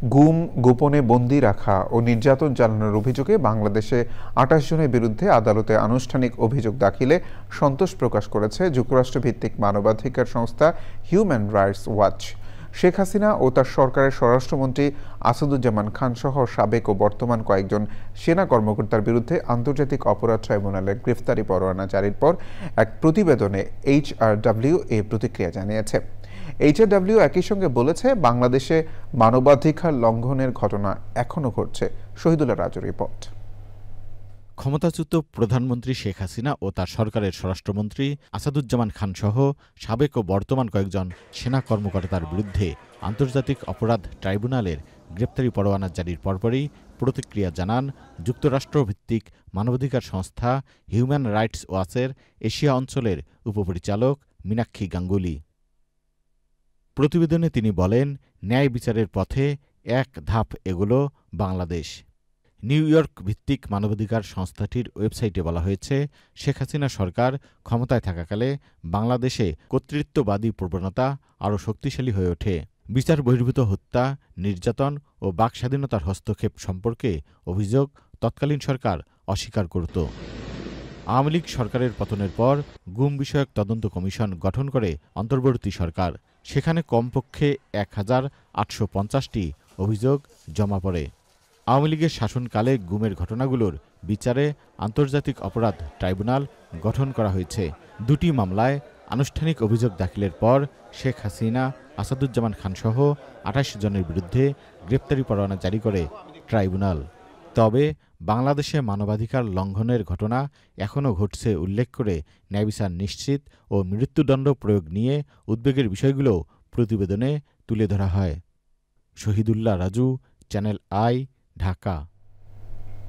গুম, গোপনে বন্দী রাখা ও নির্যাতন চালানোর অভিযোগে বাংলাদেশে ২৮ জনের বিরুদ্ধে আদালতে আনুষ্ঠানিক অভিযোগ দাখিলে সন্তোষ প্রকাশ করেছে যুক্তরাষ্ট্রভিত্তিক মানবাধিকার সংস্থা Human Rights Watch. Sheikh Hasina ও তার সরকারের স্বরাষ্ট্রমন্ত্রী আসাদুজ্জামান খান সহ সাবেক ও বর্তমান কয়েকজন সেনা কর্মকর্তার বিরুদ্ধে আন্তর্জাতিক অপরাধ ট্রাইব্যুনালের গ্রেফতারি পরোয়ানা জারির পর এক প্রতিবেদনে HRW এ প্রতিক্রিয়া জানিয়েছে। HRW একই সঙ্গে বলেছে, বাংলাদেশে মানবাধিকার লঙ্ঘনের ঘটনা এখনো ঘটছে। শহীদুল্লাহ রাজুর রিপোর্ট। ক্ষমতাচ্যুত প্রধানমন্ত্রী শেখ হাসিনা ও তার সরকারের স্বরাষ্ট্রমন্ত্রী আসাদুজ্জামান খান সহ সাবেক ও বর্তমান কয়েকজন সেনা কর্মকর্তার বিরুদ্ধে আন্তর্জাতিক অপরাধ ট্রাইব্যুনালের গ্রেপ্তারি পরোয়ানা জারির পরপরই প্রতিক্রিয়া জানান যুক্তরাষ্ট্রভিত্তিক মানবাধিকার সংস্থা হিউম্যান রাইটস ওয়াচের এশিয়া অঞ্চলের উপপরিচালক মীনাক্ষী গাঙ্গুলি। প্রতিবেদনে তিনি বলেন, ন্যায় বিচারের পথে এক ধাপ এগোল বাংলাদেশ। নিউ ইয়র্ক ভিত্তিক মানবাধিকার সংস্থাটির ওয়েবসাইটে বলা হয়েছে, শেখ হাসিনা সরকার ক্ষমতায় থাকাকালে বাংলাদেশে কর্তৃত্ববাদী প্রবণতা আরও শক্তিশালী হয়ে ওঠে। বিচার বহির্ভূত হত্যা, নির্যাতন ও বাকস্বাধীনতার হস্তক্ষেপ সম্পর্কে অভিযোগ তৎকালীন সরকার অস্বীকার করত। আওয়ামী লীগ সরকারের পতনের পর গুম বিষয়ক তদন্ত কমিশন গঠন করে অন্তর্বর্তী সরকার। সেখানে কমপক্ষে ১,৮৫০টি অভিযোগ জমা পড়ে। আওয়ামী লীগের শাসনকালে গুমের ঘটনাগুলোর বিচারে আন্তর্জাতিক অপরাধ ট্রাইব্যুনাল গঠন করা হয়েছে। দুটি মামলায় আনুষ্ঠানিক অভিযোগ দাখিলের পর শেখ হাসিনা, আসাদুজ্জামান খানসহ ২৮ জনের বিরুদ্ধে গ্রেপ্তারি পরোয়ানা জারি করে ট্রাইব্যুনাল। তবে বাংলাদেশে মানবাধিকার লঙ্ঘনের ঘটনা এখনও ঘটছে উল্লেখ করে ন্যায়বিচার নিশ্চিত ও মৃত্যুদণ্ড প্রয়োগ নিয়ে উদ্বেগের বিষয়গুলো প্রতিবেদনে তুলে ধরা হয়। Shahidullah Raju, channel I, Dhaka.